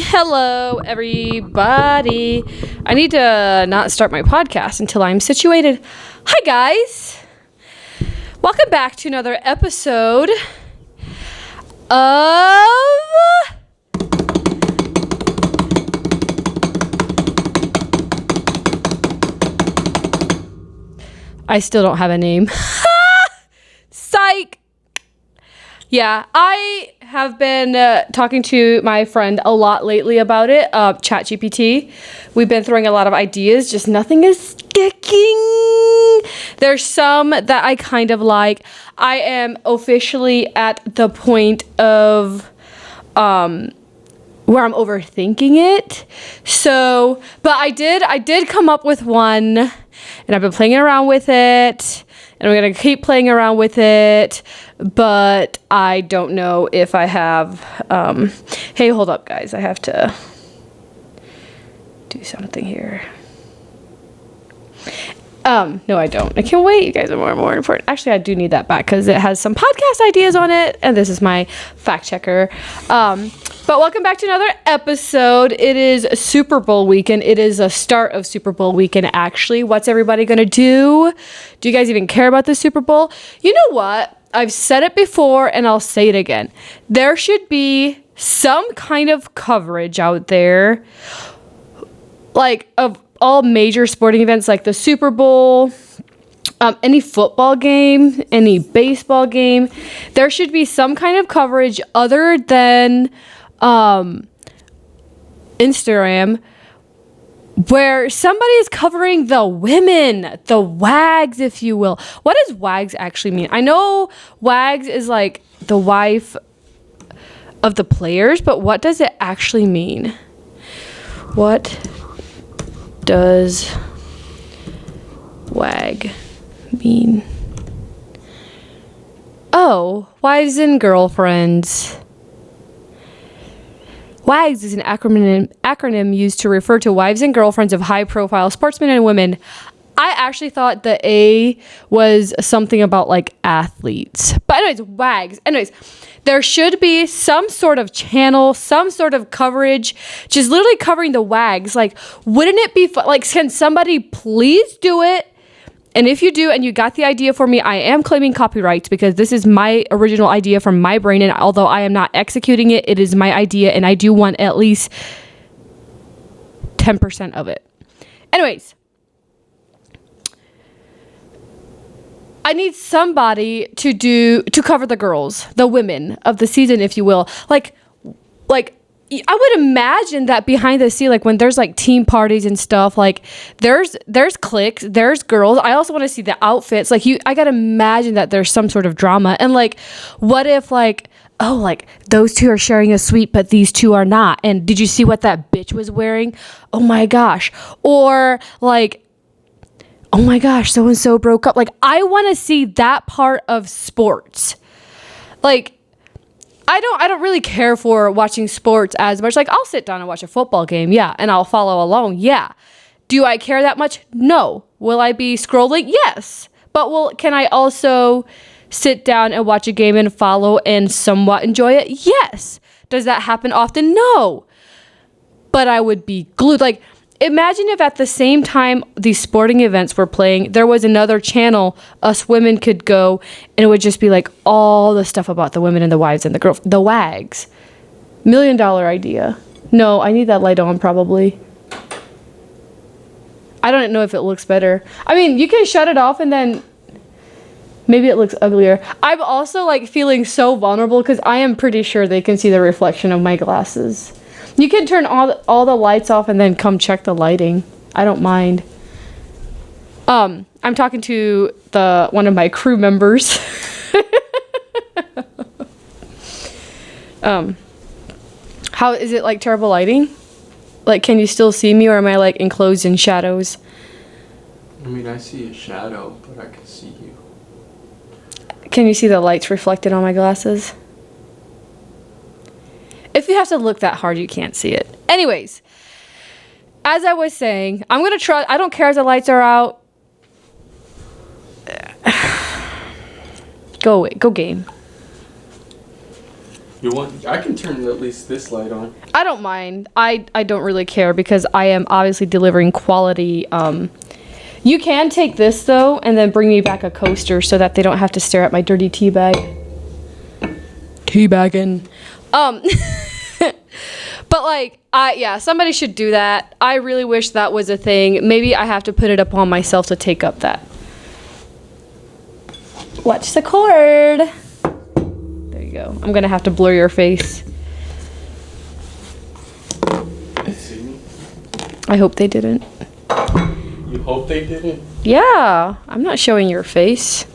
Hello, everybody. I need to not start my podcast until I'm situated. Hi, guys. Welcome back to another episode of I still don't have a name. Psych. Yeah, I have been talking to my friend a lot lately about it, ChatGPT. We've been throwing a lot of ideas, just nothing is sticking. There's some that I kind of like. I am officially at the point of where I'm overthinking it. So, but I did come up with one, and I've been playing around with it. And I'm going to keep playing around with it, but I don't know if I have, hey, hold up, guys. I have to do something here. No, I don't. I can't wait. You guys are more and more important. Actually, I do need that back because it has some podcast ideas on it, and this is my fact checker. But welcome back to another episode. It is Super Bowl weekend. It is a start of Super Bowl weekend, actually. What's everybody going to do? Do you guys even care about the Super Bowl? You know what? I've said it before, and I'll say it again. There should be some kind of coverage out there, like, of all major sporting events, like the Super Bowl, any football game, any baseball game. There should be some kind of coverage other than Instagram, where somebody is covering the women, the WAGs, if you will. What does WAGs actually mean? I know WAGs is like the wife of the players, but what does it actually mean? What does WAG mean? Oh, wives and girlfriends. WAGs is an acronym used to refer to wives and girlfriends of high-profile sportsmen and women. I actually thought the A was something about like athletes. But anyways, WAGs. Anyways, there should be some sort of channel, some sort of coverage, just literally covering the WAGs. Like, wouldn't it be fun? Like, can somebody please do it? And if you do, and you got the idea for me, I am claiming copyrights because this is my original idea from my brain. And although I am not executing it, it is my idea. And I do want at least 10% of it. Anyways, I need somebody to cover the girls, the women of the season, if you will. Like I would imagine that behind the scene, like when there's like team parties and stuff, like there's cliques, there's girls. I also want to see the outfits. Like I gotta imagine that there's some sort of drama. And like, what if like, oh, like those two are sharing a suite, but these two are not. And did you see what that bitch was wearing? Oh my gosh. Or like, oh my gosh, so-and-so broke up. Like, I want to see that part of sports. Like, I don't really care for watching sports as much. Like, I'll sit down and watch a football game, yeah, and I'll follow along, yeah. Do I care that much? No. Will I be scrolling? Yes. But can I also sit down and watch a game and follow and somewhat enjoy it? Yes. Does that happen often? No. But I would be glued. Like, imagine if at the same time these sporting events were playing, there was another channel us women could go, and it would just be like all the stuff about the women and the wives and the girls, the WAGs. $1 million idea. No, I need that light on probably. I don't know if it looks better. I mean, you can shut it off and then maybe it looks uglier. I'm also like feeling so vulnerable because I am pretty sure they can see the reflection of my glasses. You can turn all the lights off and then come check the lighting. I don't mind. I'm talking to one of my crew members. How is it, like terrible lighting? Like, can you still see me, or am I like enclosed in shadows? I mean, I see a shadow, but I can see you. Can you see the lights reflected on my glasses? If you have to look that hard, you can't see it. Anyways, as I was saying, I'm going to try. I don't care if the lights are out. Go away. Go game. You want? I can turn at least this light on. I don't mind. I don't really care because I am obviously delivering quality. You can take this though and then bring me back a coaster so that they don't have to stare at my dirty tea bag. Teabagging. But like, yeah, somebody should do that. I really wish that was a thing. Maybe I have to put it upon myself to take up that. Watch the cord. There you go. I'm gonna have to blur your face. See me? I hope they didn't. You hope they didn't? Yeah, I'm not showing your face.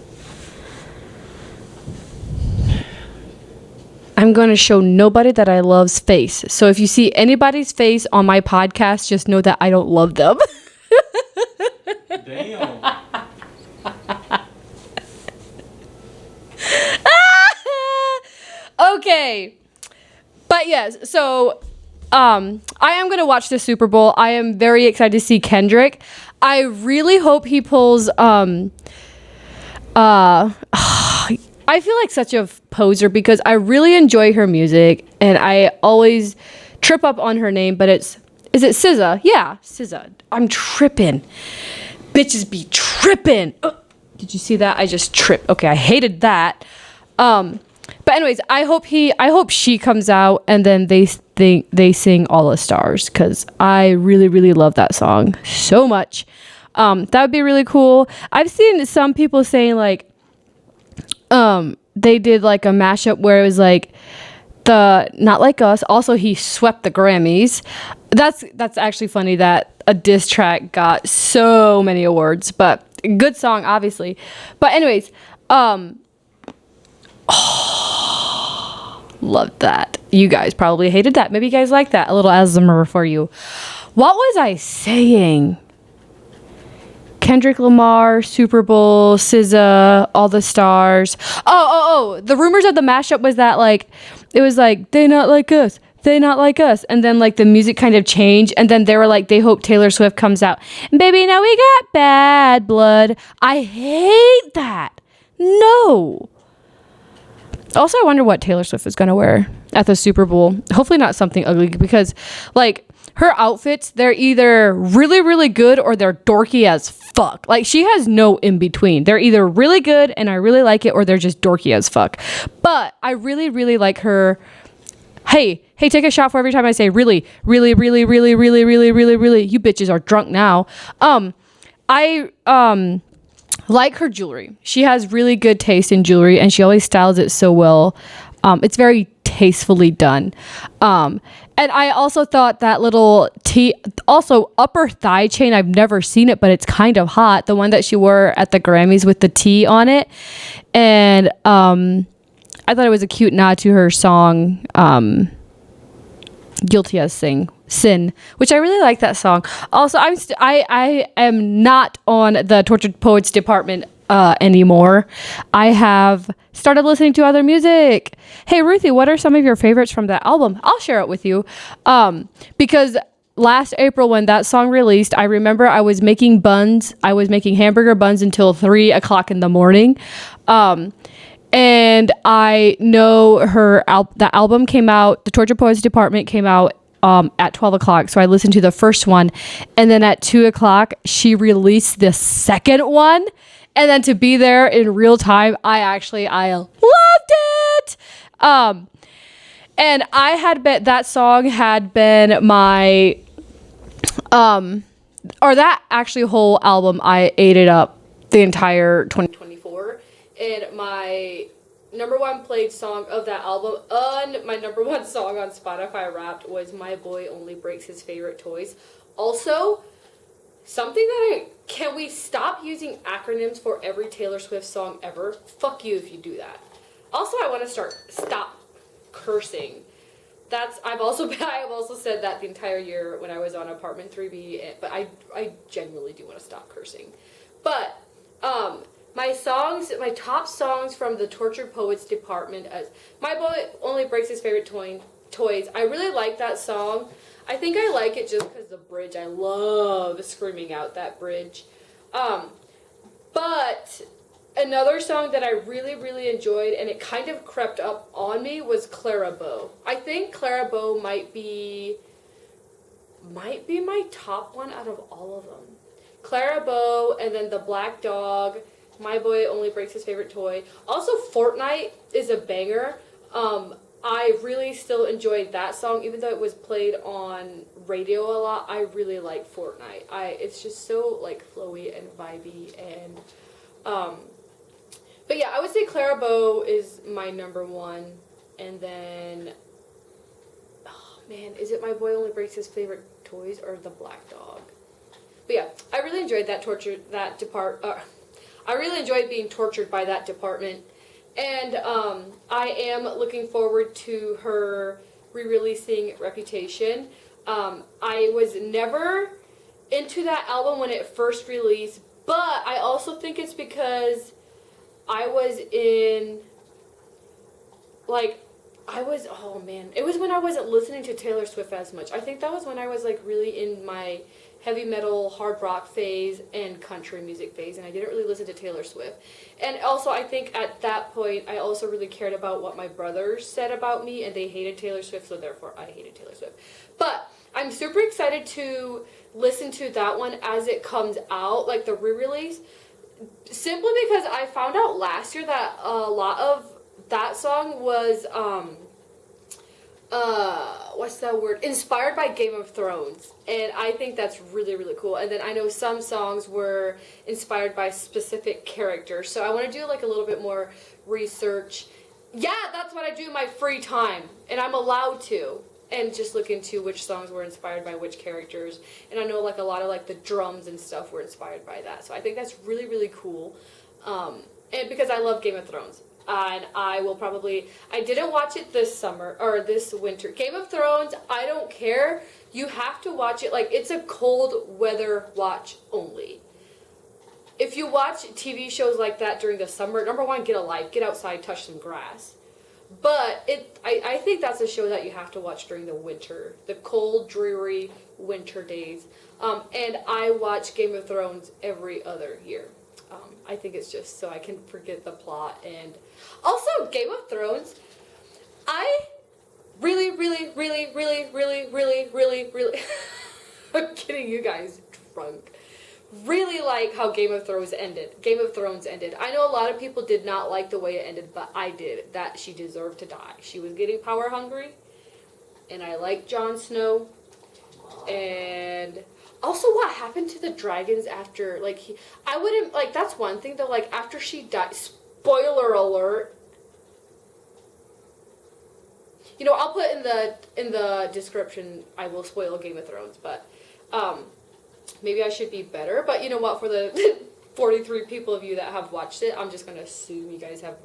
I'm going to show nobody that I love's face. So if you see anybody's face on my podcast, just know that I don't love them. Damn. Okay. But yes, so I am going to watch the Super Bowl. I am very excited to see Kendrick. I really hope he pulls I feel like such a poser because I really enjoy her music and I always trip up on her name, but is it SZA? Yeah, SZA. I'm tripping. Bitches be tripping. Did you see that? I just tripped. Okay, I hated that. But anyways, I hope she comes out and then they sing All the Stars because I really, really love that song so much. That would be really cool. I've seen some people saying like, they did like a mashup where it was like the Not Like Us. Also, he swept the Grammys. That's actually funny that a diss track got so many awards, but good song, obviously. But anyways, loved that. You guys probably hated that. Maybe you guys like that. A little ASMR for you. What was I saying? Kendrick Lamar, Super Bowl, SZA, All the Stars. Oh. The rumors of the mashup was that like, it was like, they not like us. They not like us. And then like the music kind of changed. And then they were like, they hope Taylor Swift comes out. Baby, now we got bad blood. I hate that. No. Also, I wonder what Taylor Swift is going to wear at the Super Bowl. Hopefully not something ugly because like, her outfits, they're either really, really good or they're dorky as fuck. Like, she has no in between. They're either really good and I really like it or they're just dorky as fuck. But I really, really like her. Hey, take a shot for every time I say really, really, really, really, really, really, really, really. You bitches are drunk now. I like her jewelry. She has really good taste in jewelry and she always styles it so well. It's very tastefully done. And I also thought that little also upper thigh chain, I've never seen it, but it's kind of hot. The one that she wore at the Grammys with the T on it. And I thought it was a cute nod to her song, Guilty as Sin, which I really like that song. Also, I am not on the Tortured Poets department anymore. I have started listening to other music. Hey Ruthie, what are some of your favorites from that album? I'll share it with you. Because last April when that song released, I remember I was making buns. I was making hamburger buns until 3:00 in the morning. And I know the album came out, the Tortured Poets department came out at 12:00. So I listened to the first one. And then at 2:00, she released the second one. And then to be there in real time, I loved it. And I had bet that song had been my, or that actually whole album, I ate it up the entire 2024. And my number one played song of that album, and my number one song on Spotify Wrapped was My Boy Only Breaks His Favorite Toys. Also, something that can we stop using acronyms for every Taylor Swift song ever? Fuck you if you do that. Also, I want to stop cursing. I've also said that the entire year when I was on Apartment 3B, but I genuinely do want to stop cursing. But my top songs from the Tortured Poets department as My Boy Only Breaks His Favorite Toys. I really like that song. I think I like it just because the bridge. I love screaming out that bridge. But Another song that I really, really enjoyed, and it kind of crept up on me, was Clara Bow. I think Clara Bow might be my top one out of all of them. Clara Bow, and then the Black Dog. My Boy Only Breaks His Favorite Toy. Also, Fortnite is a banger. I really still enjoyed that song, even though it was played on radio a lot. I really like Fortnite. It's just so like flowy and vibey, and but yeah, I would say Clara Bow is my number one, and then oh man, is it My Boy Only Breaks His Favorite Toys or the Black Dog? But yeah, I really enjoyed I really enjoyed being tortured by that department. And I am looking forward to her re-releasing Reputation. I was never into that album when it first released, but I also think it's because I was in, like, oh man, it was when I wasn't listening to Taylor Swift as much. I think that was when I was like really in my heavy metal, hard rock phase and country music phase, and I didn't really listen to Taylor Swift. And also, I think at that point, I also really cared about what my brothers said about me, and they hated Taylor Swift, so therefore I hated Taylor Swift. But I'm super excited to listen to that one as it comes out, like the re-release, simply because I found out last year that a lot of that song was what's that word? Inspired by Game of Thrones. And I think that's really, really cool. And then I know some songs were inspired by specific characters. So I want to do like a little bit more research. Yeah, that's what I do in my free time. And I'm allowed to. And just look into which songs were inspired by which characters. And I know like a lot of like the drums and stuff were inspired by that. So I think that's really, really cool. And because I love Game of Thrones. And I didn't watch it this summer, or this winter. Game of Thrones, I don't care. You have to watch it, like, it's a cold weather watch only. If you watch TV shows like that during the summer, number one, get a life, get outside, touch some grass. But I think that's a show that you have to watch during the winter, the cold, dreary winter days. And I watch Game of Thrones every other year. I think it's just so I can forget the plot. And also, Game of Thrones, I really, really, really, really, really, really, really, really, I'm getting you guys drunk. Really like how Game of Thrones ended. I know a lot of people did not like the way it ended, but I did. That she deserved to die. She was getting power hungry, and I like Jon Snow. And also, what happened to the dragons after, like, I wouldn't, like, that's one thing, though, like, after she died, spoiler alert, you know, I'll put in the description, I will spoil Game of Thrones, but, maybe I should be better, but you know what, for the 43 people of you that have watched it, I'm just gonna assume you guys have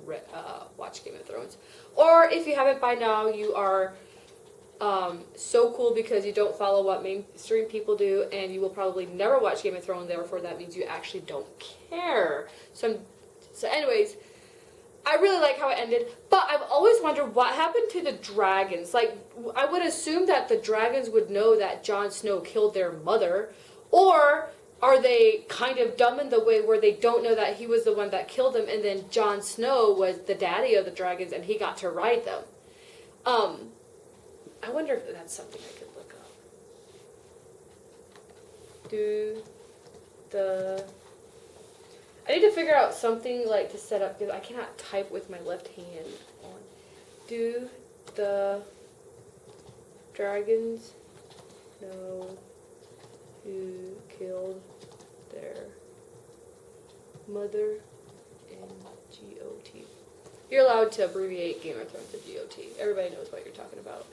watched Game of Thrones, or if you haven't by now, you are so cool because you don't follow what mainstream people do, and you will probably never watch Game of Thrones, therefore that means you actually don't care. So anyways, I really like how it ended, but I've always wondered what happened to the dragons. Like, I would assume that the dragons would know that Jon Snow killed their mother, or are they kind of dumb in the way where they don't know that he was the one that killed them, and then Jon Snow was the daddy of the dragons and he got to ride them? I wonder if that's something I could look up. I need to figure out something like to set up because I cannot type with my left hand on. Do the dragons know who killed their mother in GOT? You're allowed to abbreviate Game of Thrones to GOT. Everybody knows what you're talking about.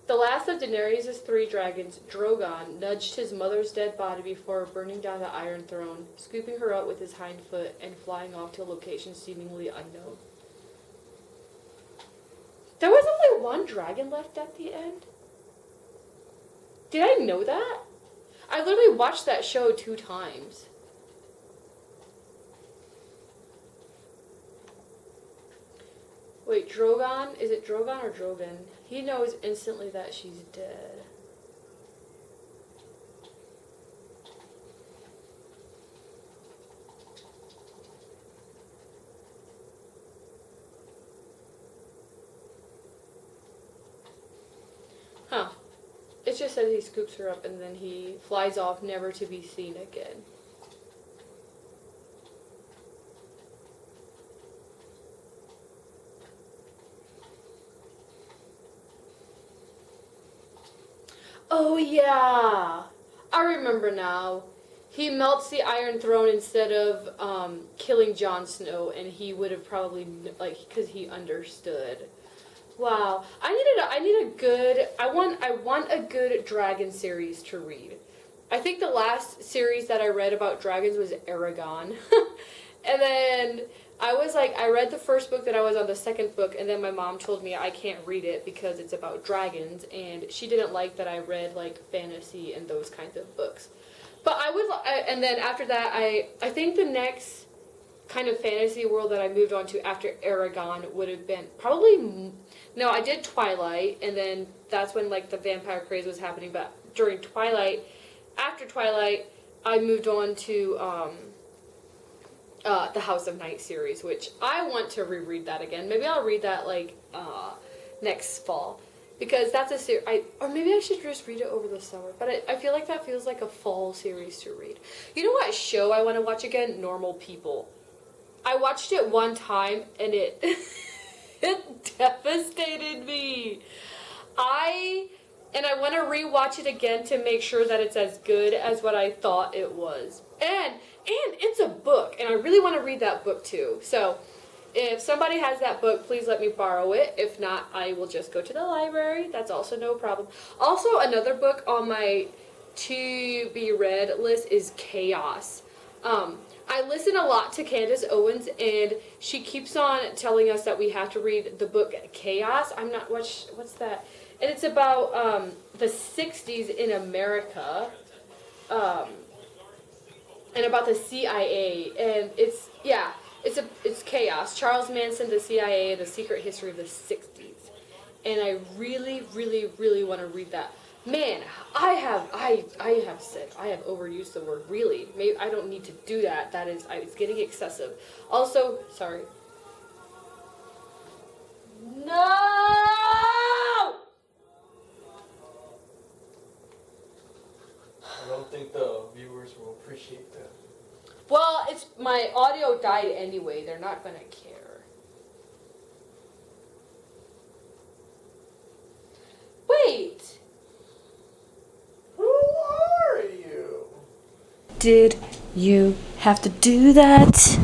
The last of Daenerys' 3 dragons, Drogon, nudged his mother's dead body before burning down the Iron Throne, scooping her up with his hind foot and flying off to a location seemingly unknown. There was only one dragon left at the end? Did I know that? I literally watched that show 2 times. Wait, Drogon? Is it Drogon or Drogon? He knows instantly that she's dead. It just says he scoops her up and then he flies off, never to be seen again. Oh yeah, I remember now. He melts the Iron Throne instead of killing Jon Snow, and he would have probably because he understood. Wow, I want a good dragon series to read. I think the last series that I read about dragons was Aragon, and then I read the first book, then I was on the second book, and then my mom told me I can't read it because it's about dragons, and she didn't like that I read like fantasy and those kinds of books. But and then after that, I think the next kind of fantasy world that I moved on to after Aragon would have been no, I did Twilight, and then that's when like the vampire craze was happening. But during Twilight, after Twilight, I moved on to the House of Night series, which I want to reread that again. Maybe I'll read that next fall, because that's a series. Or maybe I should just read it over the summer. But I feel like that feels like a fall series to read. You know what show I want to watch again? Normal People. I watched it one time and it it devastated me. I want to rewatch it again to make sure that it's as good as what I thought it was. And it's a book, and I really want to read that book too. So if somebody has that book, please let me borrow it. If not, I will just go to the library. That's also no problem. Also, another book on my to be read list is Chaos. I listen a lot to Candace Owens, and she keeps on telling us that we have to read the book Chaos. I'm not, what's that? And it's about the 60s in America, and about the CIA, and it's Chaos. Charles Manson, the CIA, the secret history of the 60s. And I really, really, really want to read that. Man, I have overused the word really. Maybe I don't need to do that. It's getting excessive. Also, sorry. No! I don't think the viewers will appreciate that. Well, my audio died anyway. They're not gonna care. Wait. Who are you? Did you have to do that?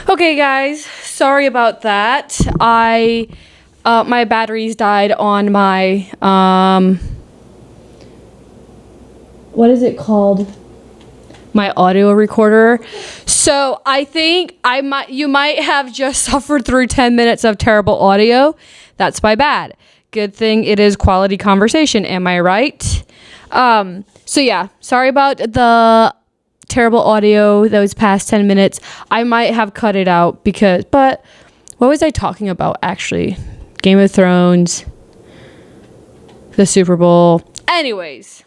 Okay, guys, sorry about that. My batteries died on my what is it called? My audio recorder. So I think you might have just suffered through 10 minutes of terrible audio. That's my bad. Good thing it is quality conversation. Am I right? So yeah, sorry about the terrible audio those past 10 minutes. I might have cut it out but what was I talking about actually? Game of Thrones, the Super Bowl. Anyways.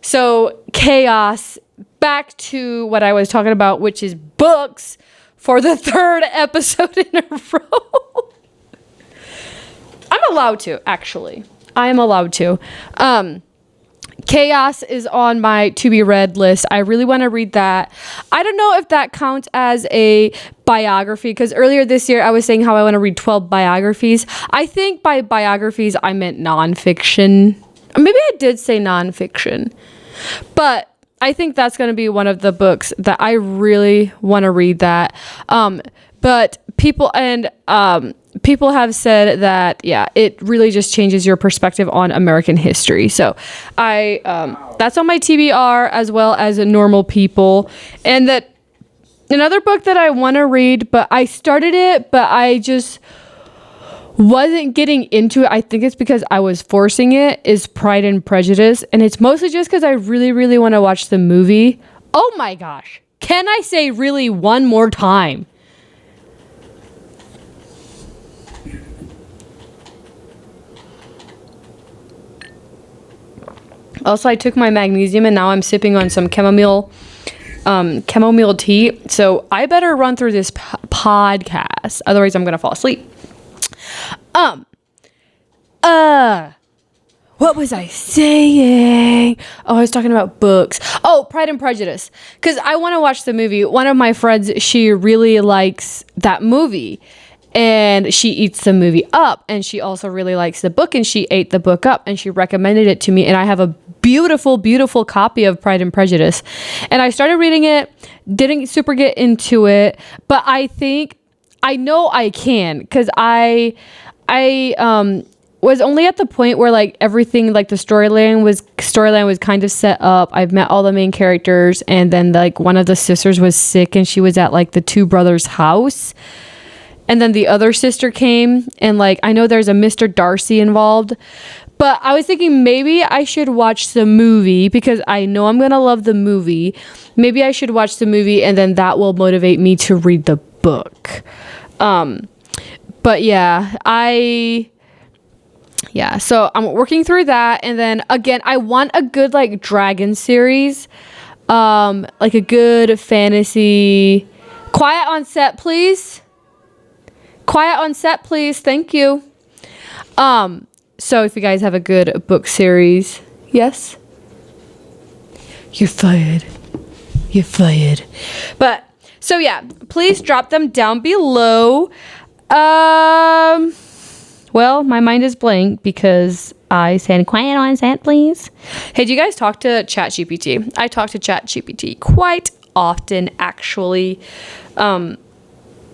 So Chaos, back to what I was talking about, which is books for the third episode in a row. I'm allowed to, actually. I am allowed to. Chaos is on my to be read list. I really want to read that. I don't know if that counts as a biography, because earlier this year I was saying how I want to read 12 biographies. I think by biographies I meant nonfiction. Maybe I did say nonfiction. But I think that's going to be one of the books that I really want to read that. But people have said that, yeah, it really just changes your perspective on American history. So that's on my TBR, as well as Normal People. And that another book that I want to read, but I started it, but I just wasn't getting into it. I think it's because I was forcing it, is Pride and Prejudice. And it's mostly just because I really, really want to watch the movie. Oh my gosh. Can I say really one more time? Also, I took my magnesium and now I'm sipping on some chamomile tea. So I better run through this podcast. Otherwise, I'm gonna fall asleep. What was I saying? Oh, I was talking about books. Oh, Pride and Prejudice. Because I want to watch the movie. One of my friends, she really likes that movie. And she eats the movie up. And she also really likes the book. And she ate the book up. And she recommended it to me. And I have a beautiful, beautiful copy of Pride and Prejudice. And I started reading it. Didn't super get into it. But I think, I know I can. Because I was only at the point where like everything, like the storyline was kind of set up. I've met all the main characters, and then like one of the sisters was sick and she was at like the two brothers' house, and then the other sister came, and like I know there's a Mr. Darcy involved, but I was thinking maybe I should watch the movie because I know I'm gonna love the movie. Maybe I should watch the movie, and then that will motivate me to read the book. But yeah, so I'm working through that. And then again, I want a good like dragon series, like a good fantasy. Quiet on set, please. Quiet on set, please. Thank you. So if you guys have a good book series, yes, you're fired. You're fired. But so yeah, please drop them down below. Well, my mind is blank because I said quiet on set, please. Hey, do you guys talk to ChatGPT? I talk to ChatGPT quite often, actually. Oh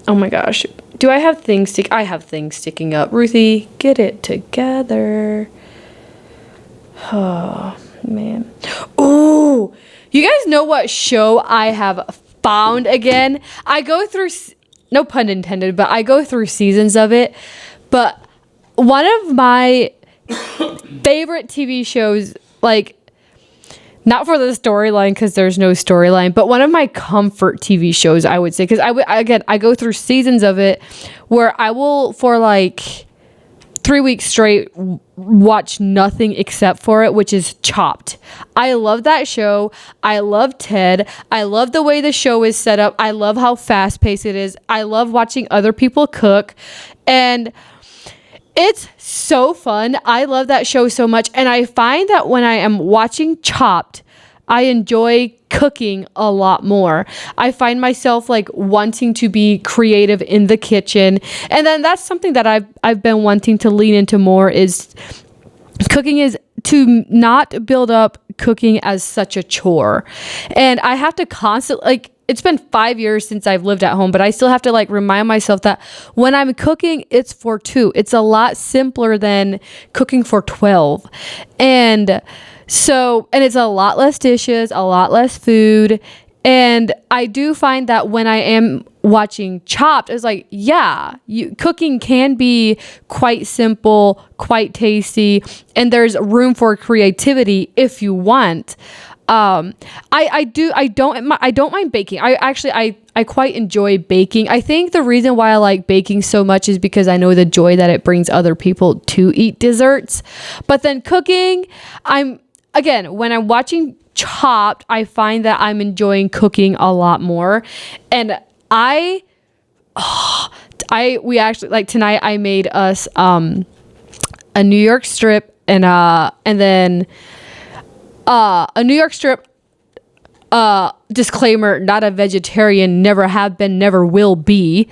my gosh. Do I have things I have things sticking up. Ruthie, get it together. Oh, man. Oh, you guys know what show I have found again? I go through, no pun intended, but I go through seasons of it. But one of my favorite TV shows, like, not for the storyline because there's no storyline, but one of my comfort TV shows, I would say, because I go through seasons of it where I will, for like 3 weeks straight, watch nothing except for it, which is Chopped. I love that show. I love Ted. I love the way the show is set up. I love how fast paced it is. I love watching other people cook, and it's so fun. I love that show so much. And I find that when I am watching Chopped, I enjoy cooking a lot more. I find myself like wanting to be creative in the kitchen. And then that's something that I've been wanting to lean into more, is cooking, is to not build up cooking as such a chore. And I have to constantly, like, it's been 5 years since I've lived at home, but I still have to like remind myself that when I'm cooking, it's for two. It's a lot simpler than cooking for 12. And so, and it's a lot less dishes, a lot less food. And I do find that when I am watching Chopped, it's like, yeah, cooking can be quite simple, quite tasty, and there's room for creativity if you want. I don't mind baking. I quite enjoy baking. I think the reason why I like baking so much is because I know the joy that it brings other people to eat desserts. But then cooking, when I'm watching Chopped, I find that I'm enjoying cooking a lot more. And we actually, like, tonight I made us a New York strip and then a New York strip, disclaimer, not a vegetarian, never have been, never will be.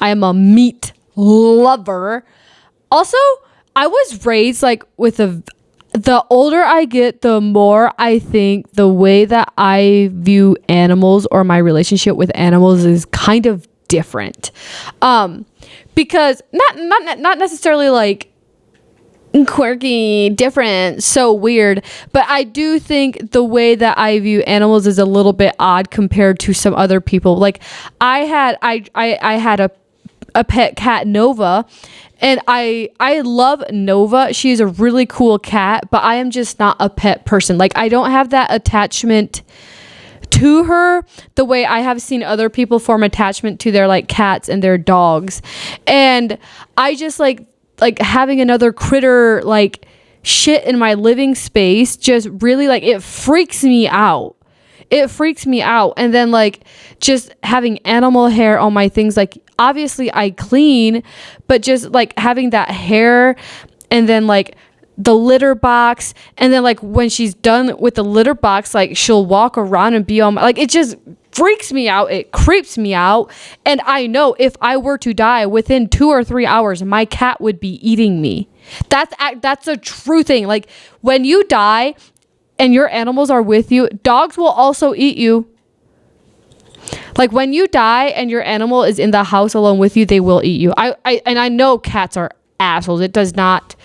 I am a meat lover. Also, I was raised like with the older I get, the more I think the way that I view animals or my relationship with animals is kind of different. Because not necessarily like quirky, different, so weird, but I do think the way that I view animals is a little bit odd compared to some other people. Like I had a pet cat, Nova, and I love Nova. She's a really cool cat, but I am just not a pet person. Like I don't have that attachment to her the way I have seen other people form attachment to their like cats and their dogs. And I just like having another critter like shit in my living space just really like, it freaks me out. it freaks me out. And then like just having animal hair on my things, like obviously I clean, but just like having that hair, and then like the litter box, and then like when she's done with the litter box, like she'll walk around and be on my, like, it just freaks me out. It creeps me out. And I know if I were to die within 2 or 3 hours, my cat would be eating me. That's a true thing. Like when you die and your animals are with you, dogs will also eat you. Like when you die and your animal is in the house alone with you, they will eat you. I know cats are assholes. It does not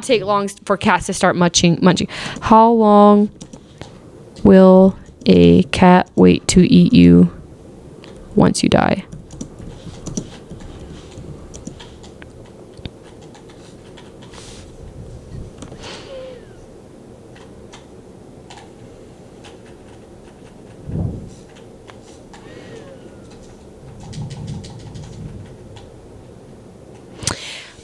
take long for cats to start munching. How long will a cat wait to eat you once you die?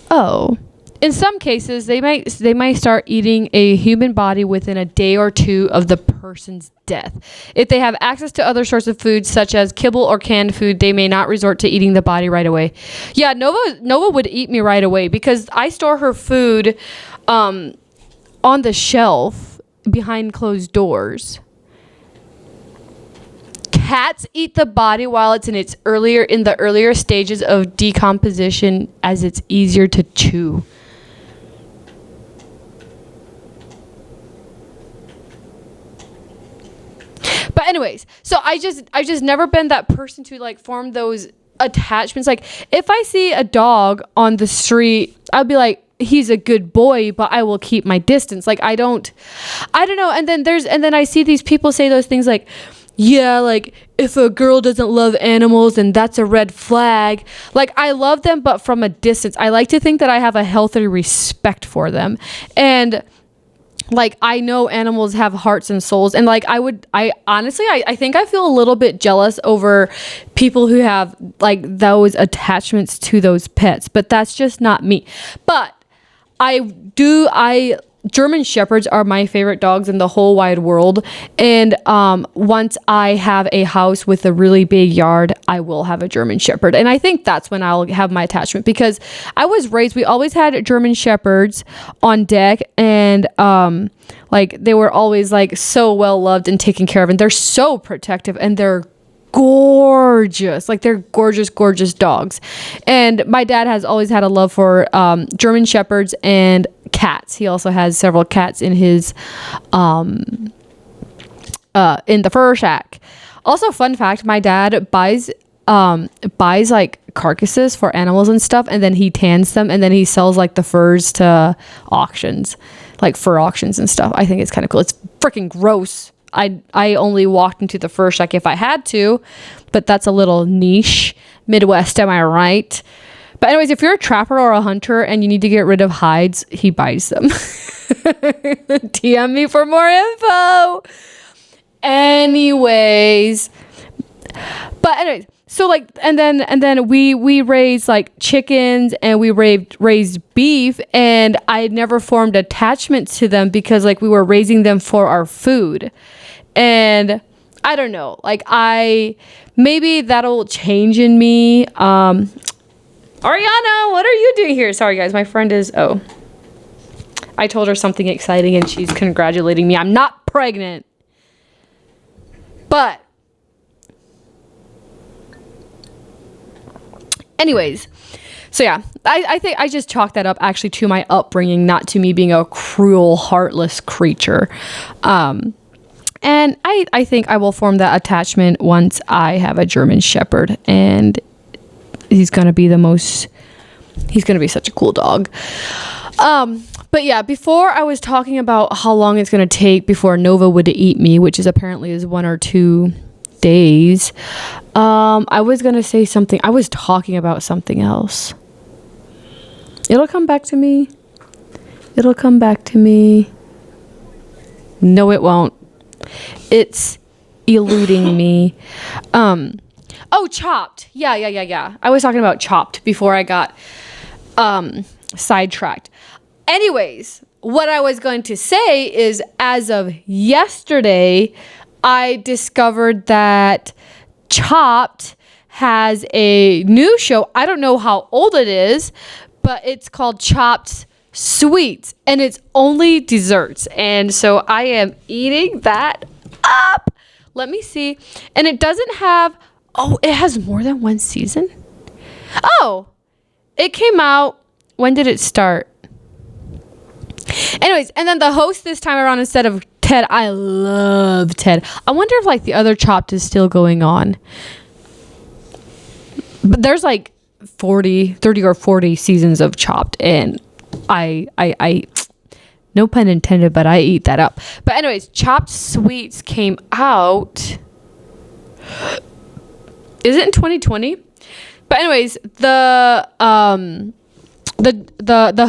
Oh, in some cases, they might start eating a human body within a day or two of the person's death. If they have access to other sorts of food, such as kibble or canned food, they may not resort to eating the body right away. Yeah, Nova would eat me right away because I store her food on the shelf behind closed doors. Cats eat the body while it's in the earlier stages of decomposition, as it's easier to chew. But anyways, so I just never been that person to like form those attachments. Like if I see a dog on the street, I'll be like, he's a good boy, but I will keep my distance. Like I don't know. And then I see these people say those things like, yeah, like if a girl doesn't love animals, then that's a red flag. Like I love them, but from a distance. I like to think that I have a healthy respect for them. And like I know animals have hearts and souls, and like I honestly think I feel a little bit jealous over people who have like those attachments to those pets, but that's just not me. But German Shepherds are my favorite dogs in the whole wide world. And once I have a house with a really big yard, I will have a German Shepherd. And I think that's when I'll have my attachment, because we always had German Shepherds on deck, and like they were always like so well loved and taken care of, and they're so protective, and they're gorgeous. Like they're gorgeous dogs. And my dad has always had a love for German Shepherds and cats. He also has several cats in his in the fur shack. Also, fun fact, my dad buys like carcasses for animals and stuff, and then he tans them, and then he sells like the furs to auctions, like fur auctions and stuff. I think it's kind of cool. It's freaking gross. I only walked into the fur shack if I had to, but that's a little niche. Midwest, am I right? But anyways, if you're a trapper or a hunter and you need to get rid of hides, he buys them. DM me for more info. Anyways, so like, and then we raised like chickens, and we raised beef, and I had never formed attachments to them because like we were raising them for our food. And I don't know, like maybe that'll change in me. Ariana, what are you doing here? Sorry guys, my friend I told her something exciting and she's congratulating me. I'm not pregnant. But anyways, so yeah, I think I just chalked that up actually to my upbringing, not to me being a cruel, heartless creature. And I think I will form that attachment once I have a German Shepherd, and he's going to be such a cool dog. But yeah, before I was talking about how long it's going to take before Nova would eat me, which is apparently 1 or 2 days. I was going to say something. I was talking about something else. It'll come back to me. No, it won't. It's eluding me. Chopped. Yeah. I was talking about Chopped before I got sidetracked. Anyways, what I was going to say is, as of yesterday, I discovered that Chopped has a new show. I don't know how old it is, but it's called Chopped Sweets, and it's only desserts. And so I am eating that up. Let me see. And it doesn't have, it has more than one season? Oh, it came out, when did it start? Anyways, and then the host this time around, instead of Ted, I love Ted. I wonder if like the other Chopped is still going on. But there's like 30 or 40 seasons of Chopped, and I no pun intended, but I eat that up. But anyways, Chopped Sweets came out. Is it in 2020? But anyways, the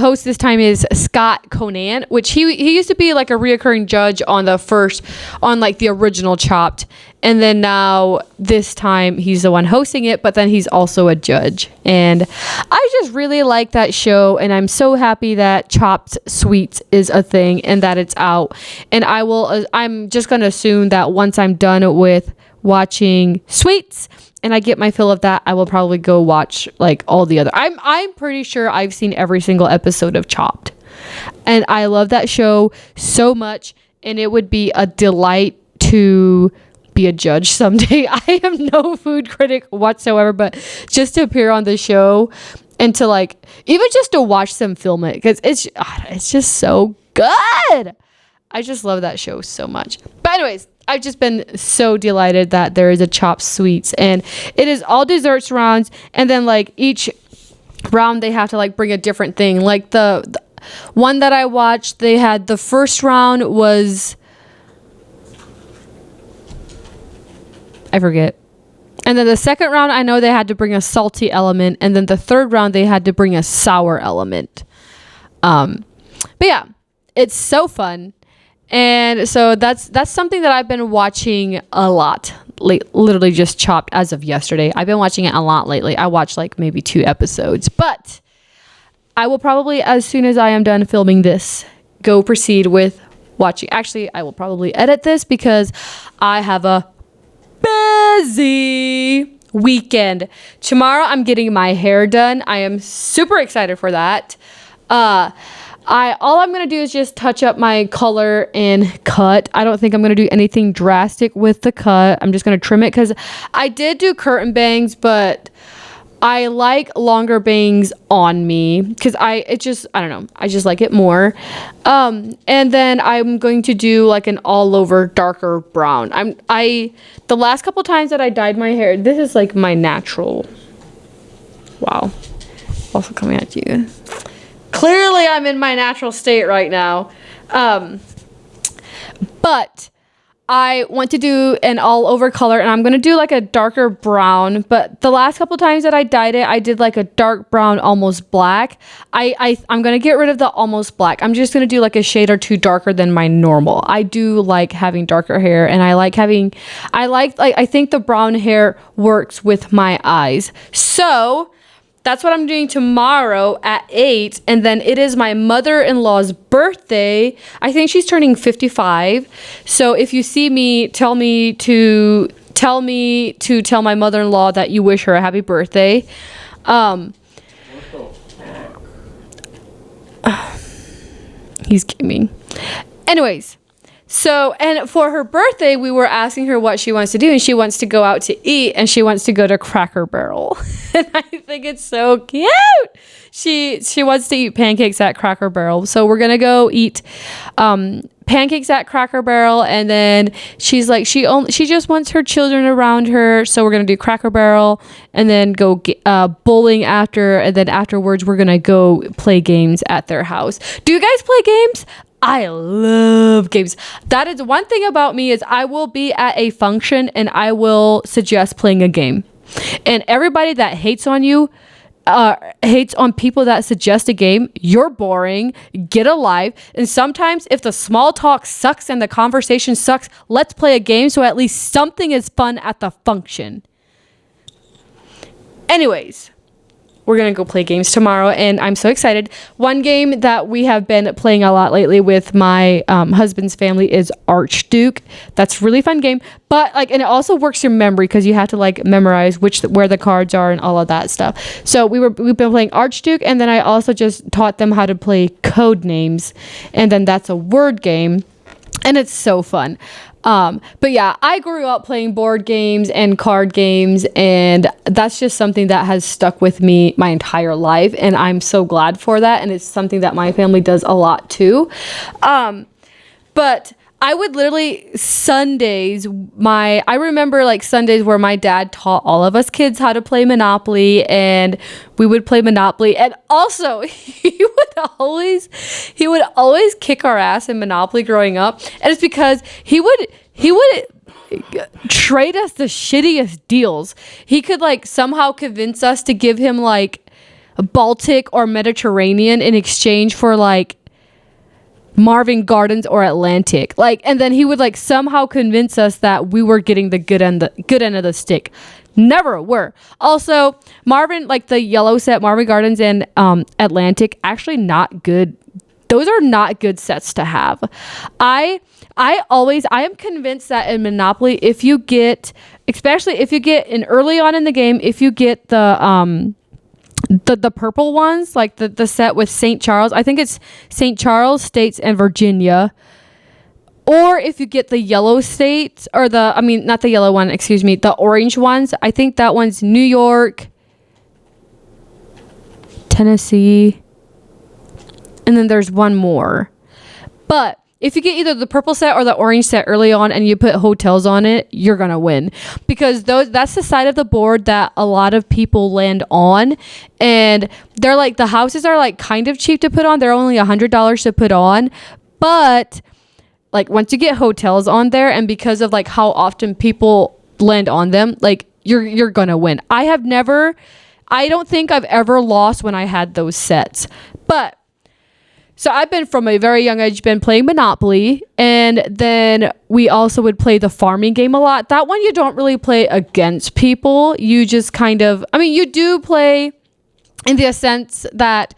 host this time is Scott Conan, which he used to be like a reoccurring judge on like the original Chopped, and then now this time he's the one hosting it, but then he's also a judge. And I just really like that show, and I'm so happy that Chopped Sweets is a thing and that it's out. And I'm just gonna assume that once I'm done with watching Sweets and I get my fill of that, I will probably go watch like all the other. I'm pretty sure I've seen every single episode of Chopped, and I love that show so much, and it would be a delight to be a judge someday. I am no food critic whatsoever, but just to appear on the show and to like even just to watch them film it, because it's just so good. I just love that show so much. But anyways, I've just been so delighted that there is a Chopped Sweets, and it is all desserts rounds, and then like each round they have to like bring a different thing. Like the one that I watched, they had the first round was, I forget. And then the second round, I know they had to bring a salty element, and then the third round they had to bring a sour element. But yeah, it's so fun. And so that's something that I've been watching a lot. Literally just Chopped as of yesterday. I've been watching it a lot lately. I watched like maybe 2 episodes, but I will probably, as soon as I am done filming this, go proceed with watching. Actually, I will probably edit this because I have a busy weekend. Tomorrow I'm getting my hair done. I am super excited for that. All I'm going to do is just touch up my color and cut. I don't think I'm going to do anything drastic with the cut. I'm just going to trim it because I did do curtain bangs, but I like longer bangs on me because I don't know. I just like it more. And then I'm going to do like an all over darker brown. The last couple times that I dyed my hair, this is like my natural. Wow. Also coming at you. Clearly, I'm in my natural state right now. But I want to do an all over color, and I'm going to do like a darker brown. But the last couple times that I dyed it, I did like a dark brown, almost black. I'm going to get rid of the almost black. I'm just going to do like a shade or two darker than my normal. I do like having darker hair, and I think the brown hair works with my eyes. So that's what I'm doing tomorrow at 8. And then it is my mother-in-law's birthday. I think she's turning 55. So if you see me, tell my mother-in-law that you wish her a happy birthday. He's gaming. Anyways. So, and for her birthday, we were asking her what she wants to do, and she wants to go out to eat, and she wants to go to Cracker Barrel. And I think it's so cute. She wants to eat pancakes at Cracker Barrel. So we're going to go eat pancakes at Cracker Barrel, and then she's like, she just wants her children around her. So we're going to do Cracker Barrel and then go bowling after, and then afterwards we're going to go play games at their house. Do you guys play games? I love games. That is one thing about me, is I will be at a function and I will suggest playing a game. And everybody that hates on you, hates on people that suggest a game, you're boring, get a life. And sometimes if the small talk sucks and the conversation sucks, let's play a game so at least something is fun at the function. Anyways, we're going to go play games tomorrow, and I'm so excited. One game that we have been playing a lot lately with my husband's family is Archduke. That's a really fun game, but like, and it also works your memory because you have to like memorize where the cards are and all of that stuff. So we've been playing Archduke, and then I also just taught them how to play Code Names, and then that's a word game, and it's so fun. But yeah, I grew up playing board games and card games, and that's just something that has stuck with me my entire life, and I'm so glad for that, and it's something that my family does a lot too. But I would literally I remember like Sundays where my dad taught all of us kids how to play Monopoly, and we would play Monopoly, and also he would always kick our ass in Monopoly growing up, and it's because he would trade us the shittiest deals. He could like somehow convince us to give him like Baltic or Mediterranean in exchange for like Marvin Gardens or Atlantic, like, and then he would like somehow convince us that we were getting the good end of the stick. Never were. Also, Marvin, like the yellow set, Marvin Gardens and Atlantic, actually not good. Those are not good sets to have. I am convinced that in Monopoly, especially if you get in early on in the game, if you get the purple ones, like the set with St. Charles, I think it's St. Charles, States, and Virginia. Or if you get the yellow states, or not the yellow one, excuse me, the orange ones. I think that one's New York, Tennessee, and then there's one more. But if you get either the purple set or the orange set early on and you put hotels on it, you're going to win. Because that's the side of the board that a lot of people land on. And they're like, the houses are like kind of cheap to put on. They're only $100 to put on. But like once you get hotels on there, and because of like how often people land on them, like you're going to win. I don't think I've ever lost when I had those sets. But so I've been from a very young age been playing Monopoly, and then we also would play the farming game a lot. That one you don't really play against people. You just kind of, you do play in the sense that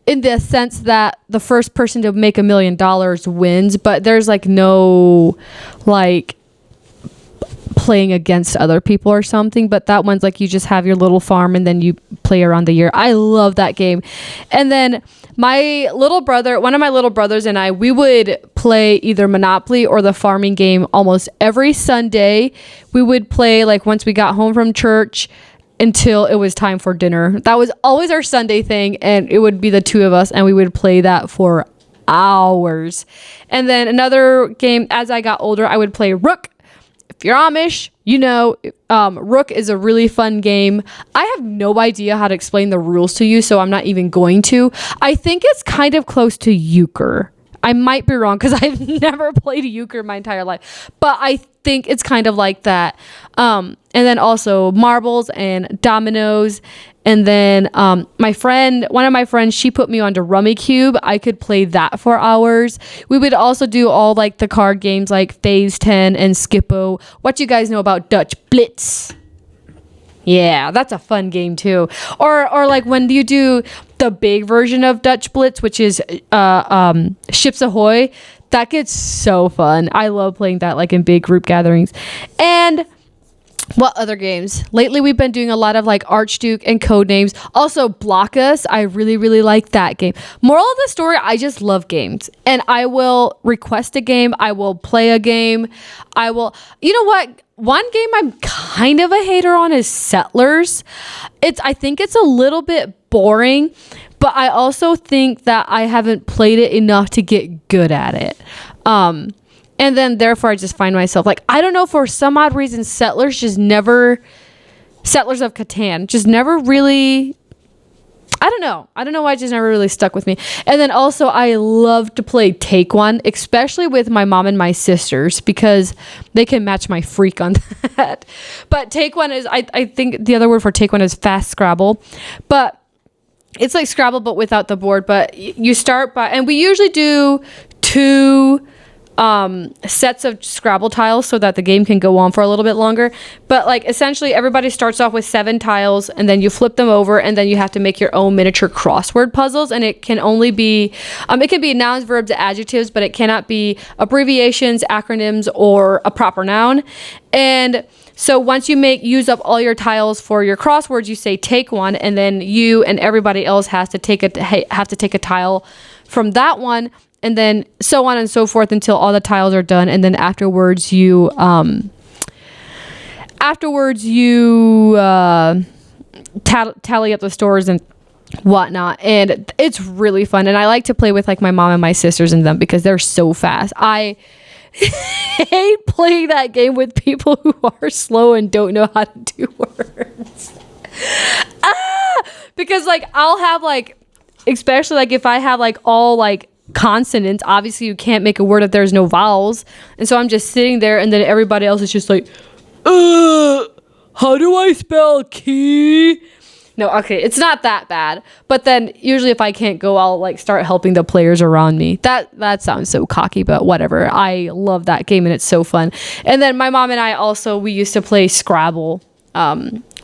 the first person to make $1 million wins, but there's like no like playing against other people or something. But that one's like you just have your little farm and then you play around the year. I love that game. And then one of my little brothers and I, we would play either Monopoly or the farming game almost every Sunday. We would play like once we got home from church until it was time for dinner. That was always our Sunday thing, and it would be the two of us, and we would play that for hours. And then another game, as I got older, I would play Rook. If you're Amish, Rook is a really fun game. I have no idea how to explain the rules to you, so I'm not even going to. I think it's kind of close to euchre. I might be wrong because I've never played euchre my entire life, but I think it's kind of like that. And then also marbles and dominoes. And then one of my friends, she put me onto Rummikub. I could play that for hours. We would also do all like the card games like Phase 10 and Skippo. What you guys know about Dutch Blitz? Yeah, that's a fun game too. Or like when you do the big version of Dutch Blitz, which is Ships Ahoy, that gets so fun. I love playing that like in big group gatherings. And what other games? Lately, we've been doing a lot of like Archduke and Code Names. Also, Block Us. I really, really like that game. Moral of the story, I just love games. And I will request a game. I will play a game. You know what? One game I'm kind of a hater on is Settlers. I think it's a little bit boring, but I also think that I haven't played it enough to get good at it. And then therefore I just find myself like, I don't know, for some odd reason, Settlers of Catan just never really, I don't know why it just never really stuck with me. And then also I love to play Take One, especially with my mom and my sisters, because they can match my freak on that. But Take One is, I think the other word for Take One is Fast Scrabble. But it's like Scrabble but without the board. But you start by, and we usually do two sets of Scrabble tiles so that the game can go on for a little bit longer. But like essentially everybody starts off with 7 tiles and then you flip them over and then you have to make your own miniature crossword puzzles, and it can only be it can be nouns, verbs, adjectives, but it cannot be abbreviations, acronyms, or a proper noun. And so once you use up all your tiles for your crosswords, you say take one, and then you and everybody else have to take a tile from that one, and then so on and so forth until all the tiles are done. And then afterwards you tally up the scores and whatnot, and it's really fun. And I like to play with like my mom and my sisters and them because they're so fast. I hate playing that game with people who are slow and don't know how to do words. Because like I'll have like, especially like if I have like all like consonants, obviously you can't make a word if there's no vowels, and so I'm just sitting there and then everybody else is just like, how do I spell key? No, okay, it's not that bad. But then usually if I can't go, I'll like start helping the players around me. That sounds so cocky, but whatever. I love that game and it's so fun. And then my mom and I also, we used to play Scrabble,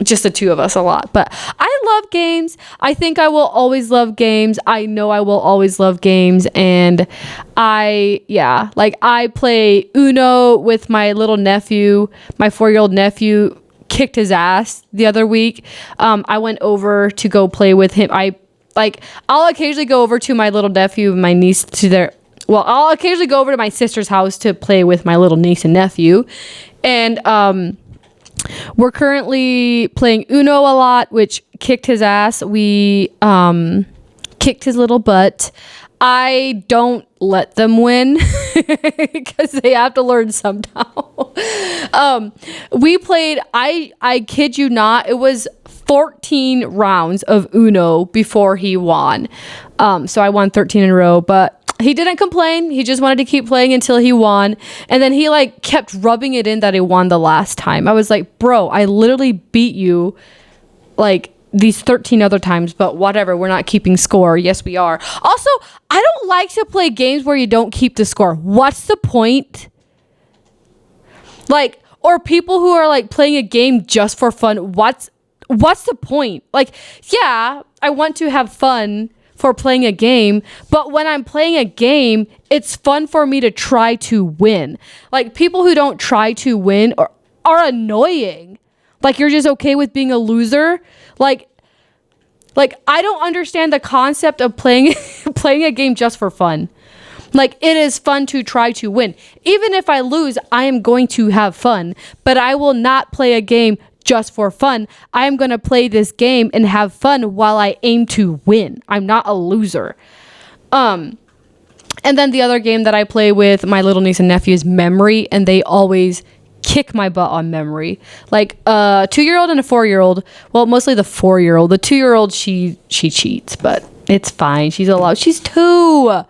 just the two of us a lot. But I love games. I think I will always love games. I know I will always love games. And I play Uno with my little nephew, my 4-year-old nephew. Kicked his ass the other week. I went over to go play with him. I'll occasionally go over to my little nephew and my niece I'll occasionally go over to my sister's house to play with my little niece and nephew. And we're currently playing Uno a lot, which kicked his ass. We kicked his little butt. I don't let them win because they have to learn somehow. We played, I kid you not, it was 14 rounds of Uno before he won. So I won 13 in a row, but he didn't complain. He just wanted to keep playing until he won. And then he like kept rubbing it in that he won the last time. I was like, bro, I literally beat you like these 13 other times, but whatever, we're not keeping score. Yes, we are. Also, I don't like to play games where you don't keep the score. What's the point? Like, or people who are like playing a game just for fun. What's the point? Like, yeah, I want to have fun for playing a game, but when I'm playing a game, it's fun for me to try to win. Like, people who don't try to win are annoying. Like, you're just okay with being a loser. Like I don't understand the concept of playing a game just for fun. Like, it is fun to try to win. Even if I lose, I am going to have fun, but I will not play a game just for fun. I am going to play this game and have fun while I aim to win. I'm not a loser. And then the other game that I play with my little niece and nephew is Memory, and they always kick my butt on Memory. Like a 2-year-old and a 4-year-old. Well, mostly the 4-year-old. The 2-year-old, she cheats, but it's fine. She's allowed. She's 2.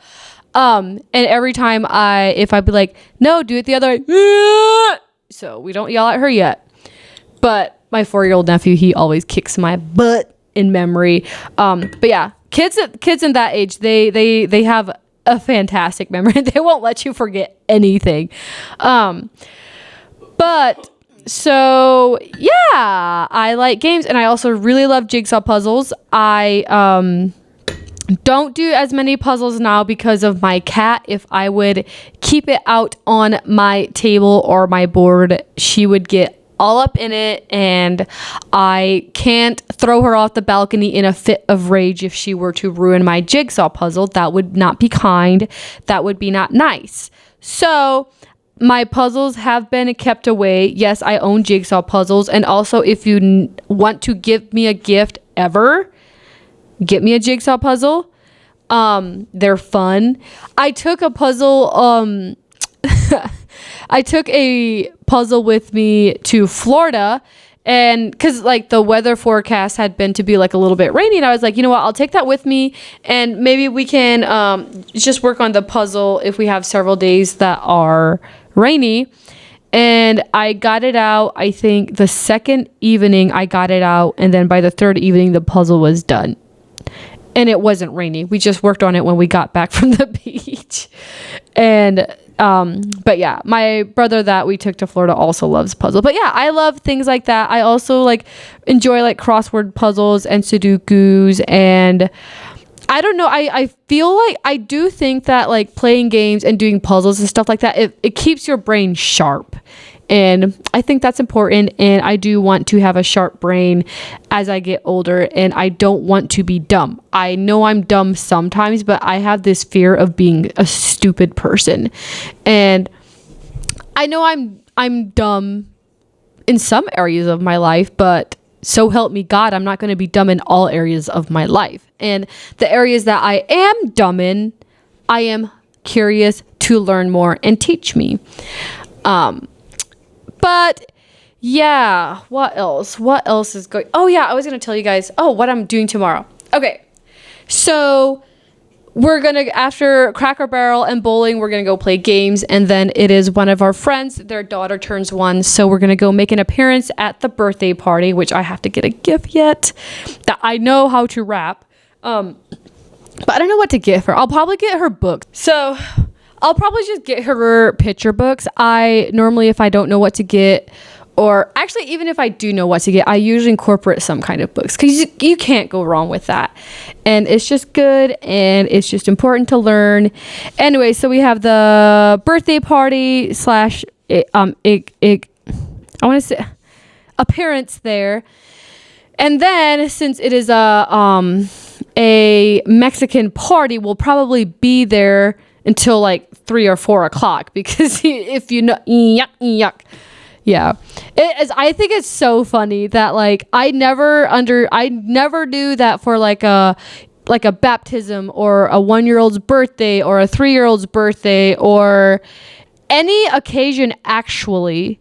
And every time if I'd be like, no, do it the other way. So we don't yell at her yet. But my 4-year-old nephew, he always kicks my butt in Memory. But yeah, kids in that age, they have a fantastic memory. They won't let you forget anything. But so yeah, I like games, and I also really love jigsaw puzzles. I don't do as many puzzles now because of my cat. If I would keep it out on my table or my board, she would get all up in it, and I can't throw her off the balcony in a fit of rage if she were to ruin my jigsaw puzzle. That would not be kind. That would be not nice. So my puzzles have been kept away. Yes, I own jigsaw puzzles. And also, if you want to give me a gift ever, get me a jigsaw puzzle. They're fun. I took a puzzle. I took a puzzle with me to Florida, and because like the weather forecast had been to be like a little bit rainy, and I was like, you know what, I'll take that with me, and maybe we can just work on the puzzle if we have several days that are rainy. And I got it out, I think the second evening I got it out, and then by the third evening the puzzle was done. And it wasn't rainy. We just worked on it when we got back from the beach. And But yeah, my brother that we took to Florida also loves puzzle. But yeah, I love things like that. I also like enjoy like crossword puzzles and Sudokus, and I don't know. I feel like I do think that like playing games and doing puzzles and stuff like that, it keeps your brain sharp. And I think that's important. And I do want to have a sharp brain as I get older. And I don't want to be dumb. I know I'm dumb sometimes, but I have this fear of being a stupid person. And I know I'm dumb in some areas of my life, but so help me God, I'm not going to be dumb in all areas of my life. And the areas that I am dumb in, I am curious to learn more and teach me. But yeah, what else? What else is going? Oh yeah, I was going to tell you guys, what I'm doing tomorrow. Okay. So we're going to, after Cracker Barrel and bowling, we're going to go play games. And then it is one of our friends, their daughter turns 1. So we're going to go make an appearance at the birthday party, which I have to get a gift yet that I know how to wrap. But I don't know what to get her. I'll probably get her books. So I'll probably just get her picture books. I normally, if I don't know what to get, or actually even if I do know what to get, I usually incorporate some kind of books, because you can't go wrong with that. And it's just good, and it's just important to learn. Anyway, so we have the birthday party / I want to say appearance there. And then since it is a Mexican party, we'll probably be there until like 3 or 4 o'clock, because if you know, yuck. Yeah. I think it's so funny that like I never knew that for like a baptism or a 1-year-old's birthday or a 3-year-old's birthday or any occasion, actually,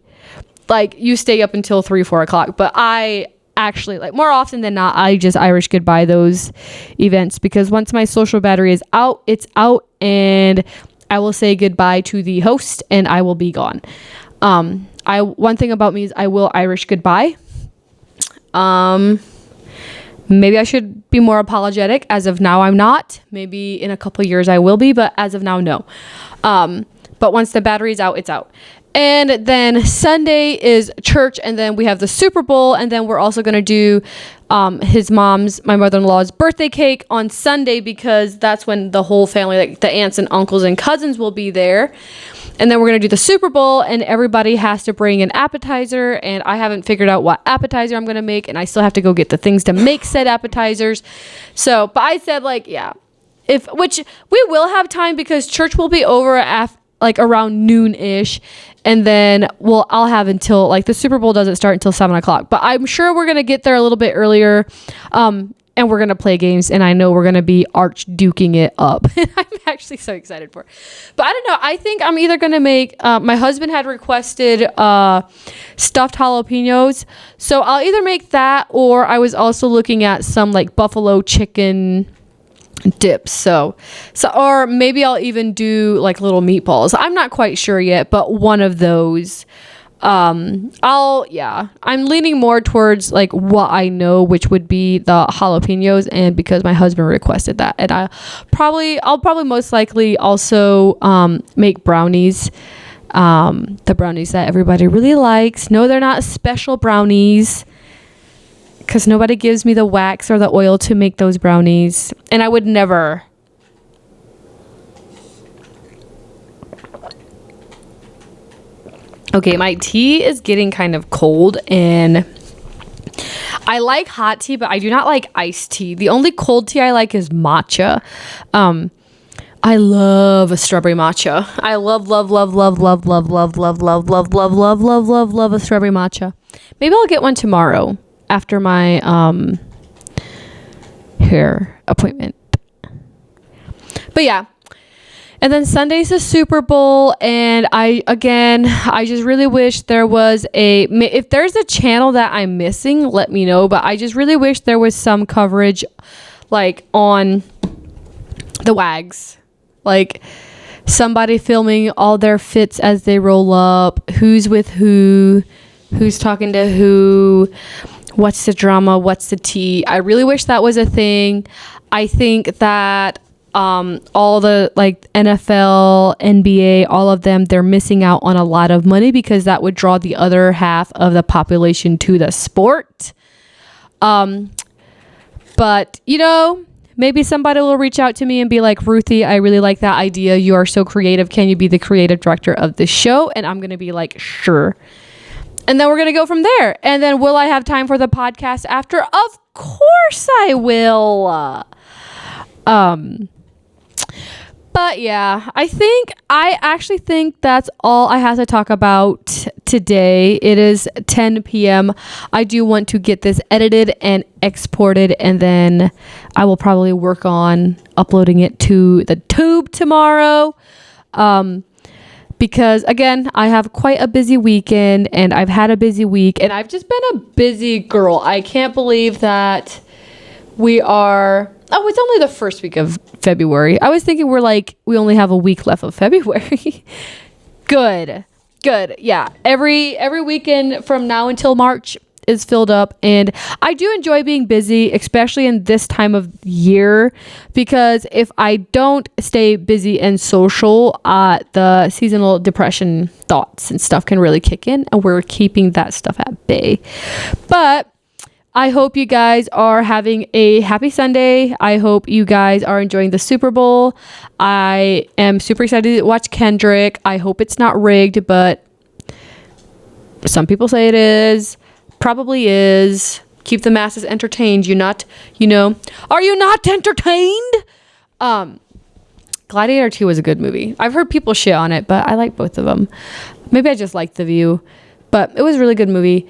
like you stay up until 3, 4 o'clock. But I actually, like, more often than not, I just Irish goodbye those events, because once my social battery is out, it's out, and I will say goodbye to the host and I will be gone. One thing about me is I will Irish goodbye. Maybe I should be more apologetic. As of now, I'm not. Maybe in a couple years I will be, but as of now, no. But once the battery's out, it's out. And then Sunday is church, and then we have the Super Bowl, and then we're also going to do my mother-in-law's birthday cake on Sunday, because that's when the whole family, like the aunts and uncles and cousins, will be there. And then we're going to do the Super Bowl, and everybody has to bring an appetizer, and I haven't figured out what appetizer I'm going to make, and I still have to go get the things to make said appetizers. So, but I said, like, yeah, which we will have time, because church will be over like around noon-ish, and then I'll have until, like, the Super Bowl doesn't start until 7 o'clock, but I'm sure we're going to get there a little bit earlier, and we're going to play games, and I know we're going to be arch-duking it up. I'm actually so excited for it. But I don't know. I think I'm either going to make, my husband had requested stuffed jalapenos, so I'll either make that, or I was also looking at some, like, buffalo chicken dips. So or maybe I'll even do like little meatballs. I'm not quite sure yet, but one of those. I'm leaning more towards like what I know, which would be the jalapenos, and because my husband requested that, and I'll probably most likely also make brownies. The brownies that everybody really likes. No, they're not special brownies, because nobody gives me the wax or the oil to make those brownies. And I would never. Okay, my tea is getting kind of cold, and I like hot tea, but I do not like iced tea. The only cold tea I like is matcha. I love a strawberry matcha. I love a strawberry matcha. Maybe I'll get one tomorrow after my hair appointment. But yeah. And then Sunday's the Super Bowl, and I just really wish there was if there's a channel that I'm missing, let me know, but I just really wish there was some coverage like on the WAGs, like somebody filming all their fits as they roll up, who's with who's talking to who, what's the drama, what's the tea. I really wish that was a thing. I think that all the like NFL, NBA, all of them, they're missing out on a lot of money because that would draw the other half of the population to the sport. But you know, maybe somebody will reach out to me and be like, Ruthie, I really like that idea. You are so creative. Can you be the creative director of the show? And I'm going to be like, sure. And then we're going to go from there. And then will I have time for the podcast after? Of course I will. But yeah, I actually think that's all I have to talk about today. It is 10 p.m. I do want to get this edited and exported, and then I will probably work on uploading it to the tube tomorrow. Because again, I have quite a busy weekend and I've had a busy week and I've just been a busy girl. I can't believe that we it's only the first week of February. I was thinking we only have a week left of February. Good. Yeah. Every weekend from now until March is filled up, and I do enjoy being busy, especially in this time of year, because if I don't stay busy and social, the seasonal depression thoughts and stuff can really kick in, and we're keeping that stuff at bay. But I hope you guys are having a happy Sunday. I hope you guys are enjoying the Super Bowl. I am super excited to watch Kendrick. I hope it's not rigged, but some people say it is. Probably is. Keep the masses entertained. Are you not entertained? Gladiator 2 was a good movie. I've heard people shit on it, but I like both of them. Maybe I just like The View, but it was a really good movie.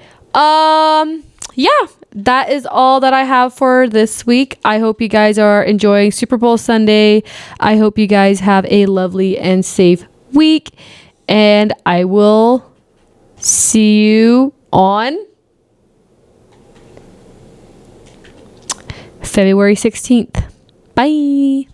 Yeah, that is all that I have for this week. I hope you guys are enjoying Super Bowl Sunday. I hope you guys have a lovely and safe week, and I will see you on February 16th. Bye.